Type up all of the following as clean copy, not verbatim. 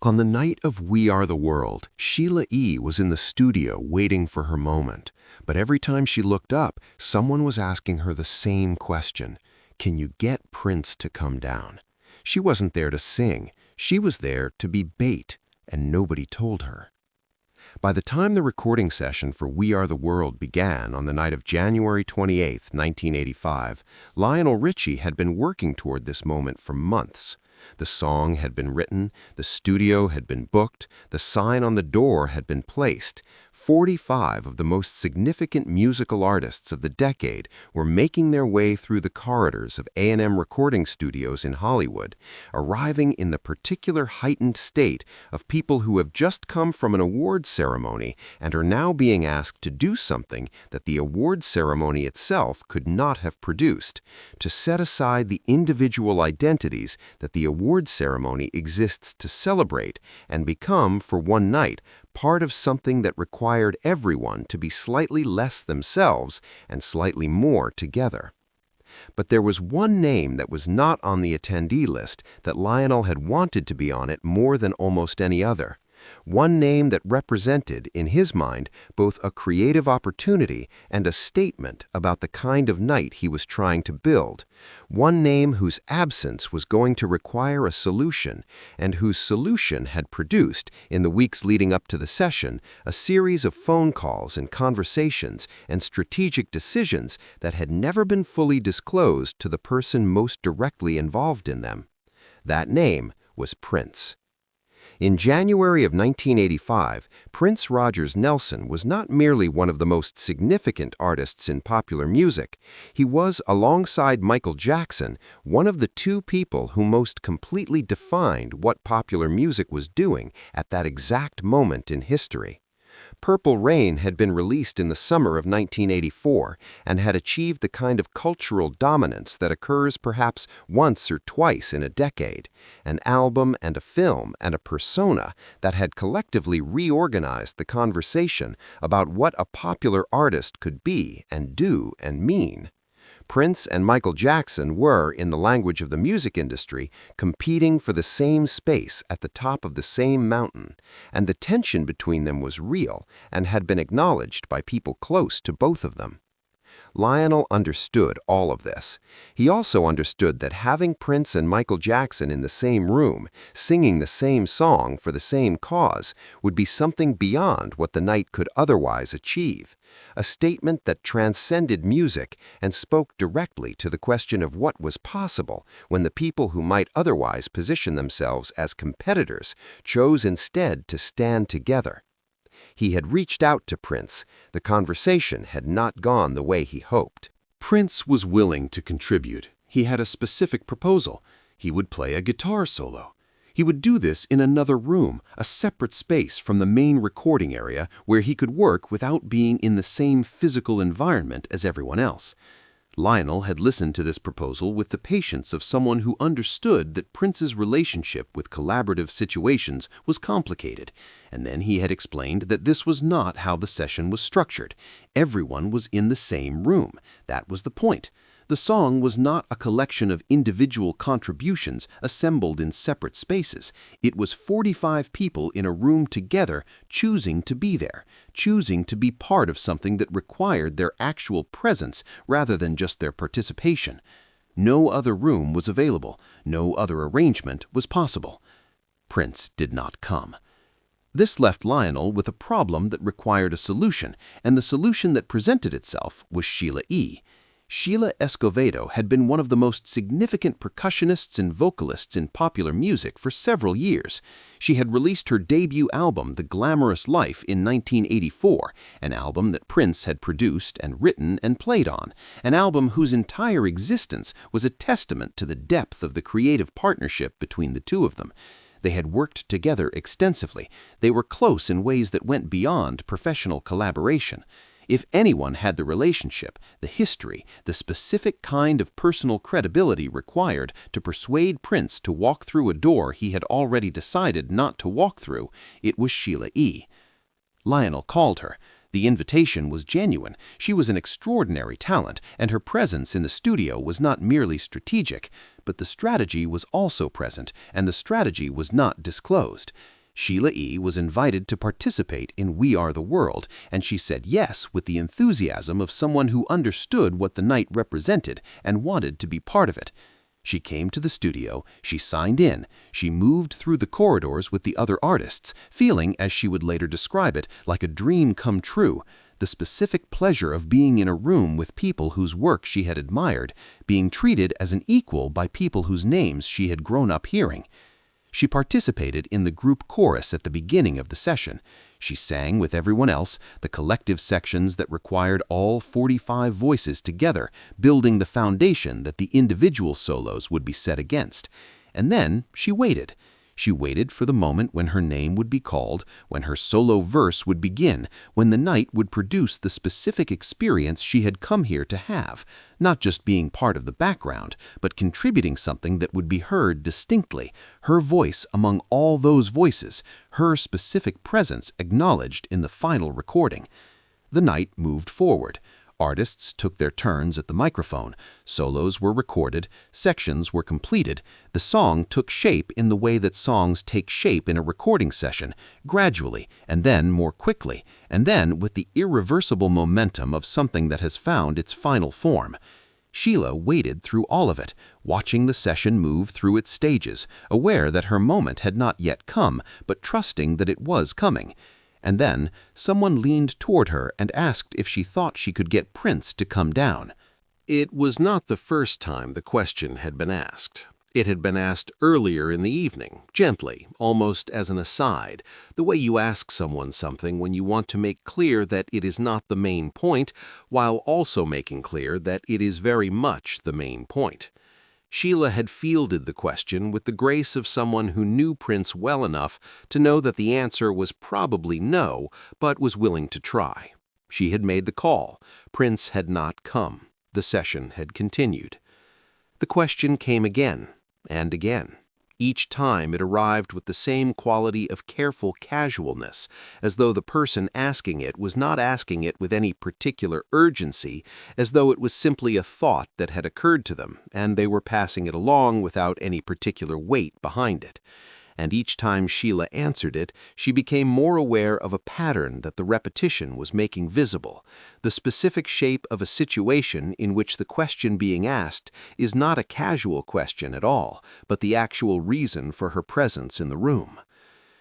On the night of We Are the World, Sheila E. was in the studio waiting for her moment. But every time she looked up, someone was asking her the same question. Can you get Prince to come down? She wasn't there to sing. She was there to be bait, and nobody told her. By the time the recording session for We Are the World began on the night of January 28, 1985, Lionel Richie had been working toward this moment for months. The song had been written, the studio had been booked, the sign on the door had been placed. 45 of the most significant musical artists of the decade were making their way through the corridors of A&M Recording Studios in Hollywood, arriving in the particular heightened state of people who have just come from an awards ceremony and are now being asked to do something that the awards ceremony itself could not have produced, to set aside the individual identities that the awards ceremony exists to celebrate and become, for one night, part of something that required everyone to be slightly less themselves and slightly more together. But there was one name that was not on the attendee list that Lionel had wanted to be on it more than almost any other. One name that represented, in his mind, both a creative opportunity and a statement about the kind of night he was trying to build. One name whose absence was going to require a solution, and whose solution had produced, in the weeks leading up to the session, a series of phone calls and conversations and strategic decisions that had never been fully disclosed to the person most directly involved in them. That name was Prince. In January of 1985, Prince Rogers Nelson was not merely one of the most significant artists in popular music. He was, alongside Michael Jackson, one of the two people who most completely defined what popular music was doing at that exact moment in history. Purple Rain had been released in the summer of 1984 and had achieved the kind of cultural dominance that occurs perhaps once or twice in a decade, an album and a film and a persona that had collectively reorganized the conversation about what a popular artist could be and do and mean. Prince and Michael Jackson were, in the language of the music industry, competing for the same space at the top of the same mountain, and the tension between them was real and had been acknowledged by people close to both of them. Lionel understood all of this. He also understood that having Prince and Michael Jackson in the same room, singing the same song for the same cause, would be something beyond what the night could otherwise achieve, a statement that transcended music and spoke directly to the question of what was possible when the people who might otherwise position themselves as competitors chose instead to stand together. He had reached out to Prince. The conversation had not gone the way he hoped. Prince was willing to contribute. He had a specific proposal. He would play a guitar solo. He would do this in another room, a separate space from the main recording area where he could work without being in the same physical environment as everyone else. Lionel had listened to this proposal with the patience of someone who understood that Prince's relationship with collaborative situations was complicated, and then he had explained that this was not how the session was structured. Everyone was in the same room. That was the point. The song was not a collection of individual contributions assembled in separate spaces. It was 45 people in a room together choosing to be there, choosing to be part of something that required their actual presence rather than just their participation. No other room was available. No other arrangement was possible. Prince did not come. This left Lionel with a problem that required a solution, and the solution that presented itself was Sheila E. Sheila Escovedo had been one of the most significant percussionists and vocalists in popular music for several years. She had released her debut album, The Glamorous Life, in 1984, an album that Prince had produced and written and played on, an album whose entire existence was a testament to the depth of the creative partnership between the two of them. They had worked together extensively. They were close in ways that went beyond professional collaboration. If anyone had the relationship, the history, the specific kind of personal credibility required to persuade Prince to walk through a door he had already decided not to walk through, it was Sheila E. Lionel called her. The invitation was genuine. She was an extraordinary talent, and her presence in the studio was not merely strategic, but the strategy was also present, and the strategy was not disclosed. Sheila E. was invited to participate in We Are the World, and she said yes with the enthusiasm of someone who understood what the night represented and wanted to be part of it. She came to the studio, she signed in, she moved through the corridors with the other artists, feeling, as she would later describe it, like a dream come true, the specific pleasure of being in a room with people whose work she had admired, being treated as an equal by people whose names she had grown up hearing. She participated in the group chorus at the beginning of the session. She sang with everyone else the collective sections that required all 45 voices together, building the foundation that the individual solos would be set against. And then she waited. She waited for the moment when her name would be called, when her solo verse would begin, when the night would produce the specific experience she had come here to have, not just being part of the background, but contributing something that would be heard distinctly, her voice among all those voices, her specific presence acknowledged in the final recording. The night moved forward. Artists took their turns at the microphone, solos were recorded, sections were completed, the song took shape in the way that songs take shape in a recording session, gradually, and then more quickly, and then with the irreversible momentum of something that has found its final form. Sheila waited through all of it, watching the session move through its stages, aware that her moment had not yet come, but trusting that it was coming. And then someone leaned toward her and asked if she thought she could get Prince to come down. It was not the first time the question had been asked. It had been asked earlier in the evening, gently, almost as an aside, the way you ask someone something when you want to make clear that it is not the main point, while also making clear that it is very much the main point. Sheila had fielded the question with the grace of someone who knew Prince well enough to know that the answer was probably no, but was willing to try. She had made the call. Prince had not come. The session had continued. The question came again and again. Each time it arrived with the same quality of careful casualness, as though the person asking it was not asking it with any particular urgency, as though it was simply a thought that had occurred to them, and they were passing it along without any particular weight behind it. And each time Sheila answered it, she became more aware of a pattern that the repetition was making visible, the specific shape of a situation in which the question being asked is not a casual question at all, but the actual reason for her presence in the room.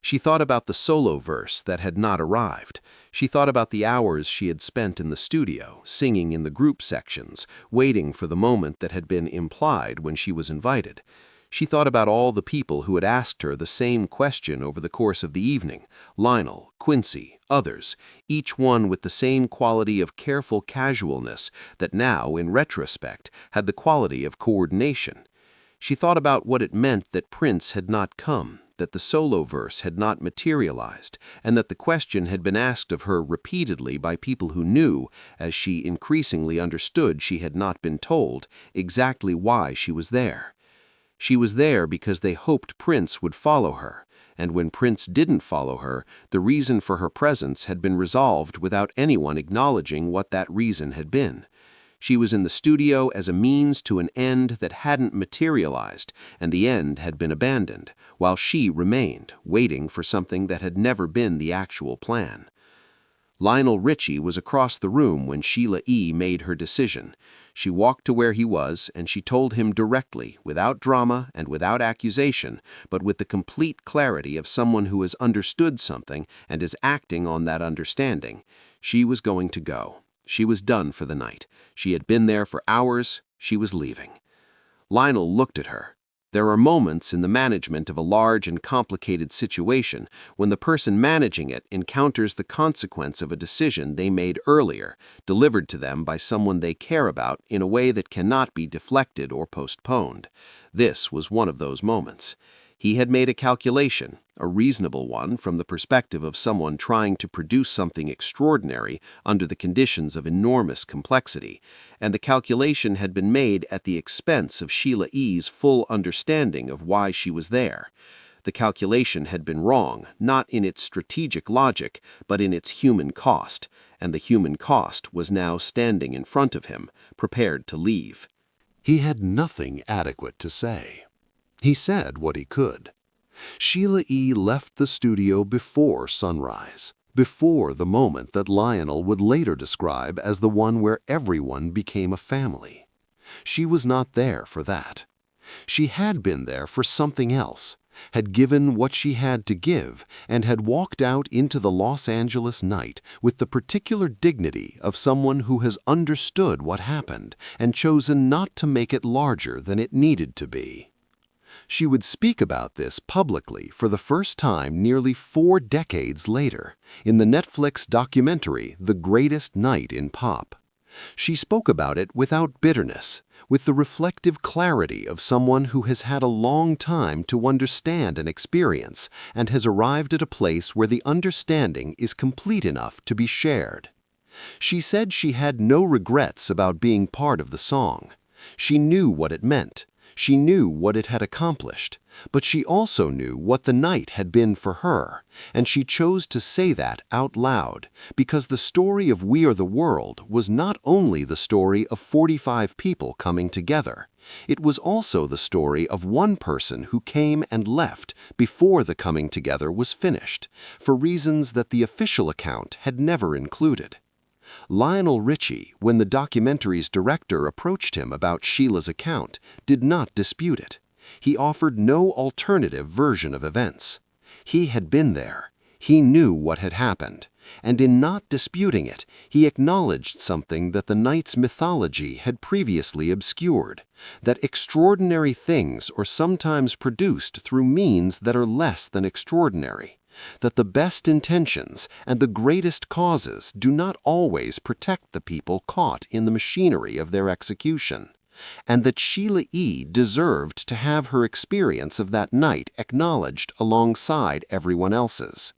She thought about the solo verse that had not arrived. She thought about the hours she had spent in the studio, singing in the group sections, waiting for the moment that had been implied when she was invited. She thought about all the people who had asked her the same question over the course of the evening, Lionel, Quincy, others, each one with the same quality of careful casualness that now, in retrospect, had the quality of coordination. She thought about what it meant that Prince had not come, that the solo verse had not materialized, and that the question had been asked of her repeatedly by people who knew, as she increasingly understood she had not been told, exactly why she was there. She was there because they hoped Prince would follow her, and when Prince didn't follow her, the reason for her presence had been resolved without anyone acknowledging what that reason had been. She was in the studio as a means to an end that hadn't materialized, and the end had been abandoned, while she remained, waiting for something that had never been the actual plan. Lionel Richie was across the room when Sheila E. made her decision. She walked to where he was, and she told him directly, without drama and without accusation, but with the complete clarity of someone who has understood something and is acting on that understanding. She was going to go. She was done for the night. She had been there for hours. She was leaving. Lionel looked at her. There are moments in the management of a large and complicated situation when the person managing it encounters the consequence of a decision they made earlier, delivered to them by someone they care about in a way that cannot be deflected or postponed. This was one of those moments. He had made a calculation, a reasonable one from the perspective of someone trying to produce something extraordinary under the conditions of enormous complexity, and the calculation had been made at the expense of Sheila E.'s full understanding of why she was there. The calculation had been wrong, not in its strategic logic, but in its human cost, and the human cost was now standing in front of him, prepared to leave. He had nothing adequate to say. He said what he could. Sheila E. left the studio before sunrise, before the moment that Lionel would later describe as the one where everyone became a family. She was not there for that. She had been there for something else, had given what she had to give, and had walked out into the Los Angeles night with the particular dignity of someone who has understood what happened and chosen not to make it larger than it needed to be. She would speak about this publicly for the first time nearly 4 decades later, in the Netflix documentary The Greatest Night in Pop. She spoke about it without bitterness, with the reflective clarity of someone who has had a long time to understand an experience and has arrived at a place where the understanding is complete enough to be shared. She said she had no regrets about being part of the song. She knew what it meant. She knew what it had accomplished, but she also knew what the night had been for her, and she chose to say that out loud because the story of We Are the World was not only the story of 45 people coming together, it was also the story of one person who came and left before the coming together was finished, for reasons that the official account had never included. Lionel Richie, when the documentary's director approached him about Sheila's account, did not dispute it. He offered no alternative version of events. He had been there. He knew what had happened. And in not disputing it, he acknowledged something that the night's mythology had previously obscured, that extraordinary things are sometimes produced through means that are less than extraordinary, that the best intentions and the greatest causes do not always protect the people caught in the machinery of their execution, and that Sheila E. deserved to have her experience of that night acknowledged alongside everyone else's.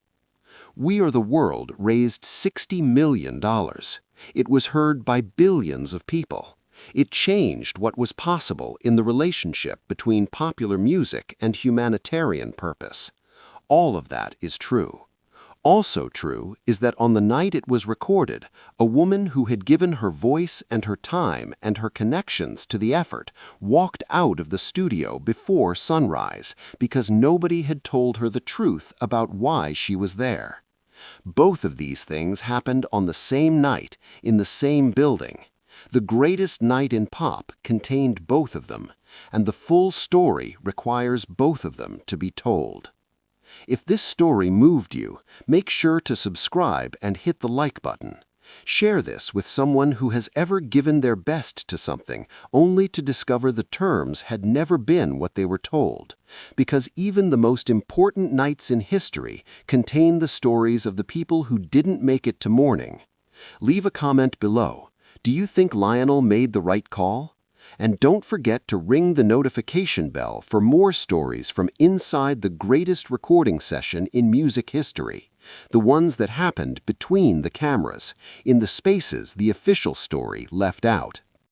We Are the World raised $60 million. It was heard by billions of people. It changed what was possible in the relationship between popular music and humanitarian purpose. All of that is true. Also true is that on the night it was recorded, a woman who had given her voice and her time and her connections to the effort walked out of the studio before sunrise because nobody had told her the truth about why she was there. Both of these things happened on the same night, in the same building. The Greatest Night in Pop contained both of them, and the full story requires both of them to be told. If this story moved you, make sure to subscribe and hit the like button. Share this with someone who has ever given their best to something only to discover the terms had never been what they were told, because even the most important nights in history contain the stories of the people who didn't make it to morning. Leave a comment below. Do you think Lionel made the right call? And don't forget to ring the notification bell for more stories from inside the greatest recording session in music history, the ones that happened between the cameras, in the spaces the official story left out.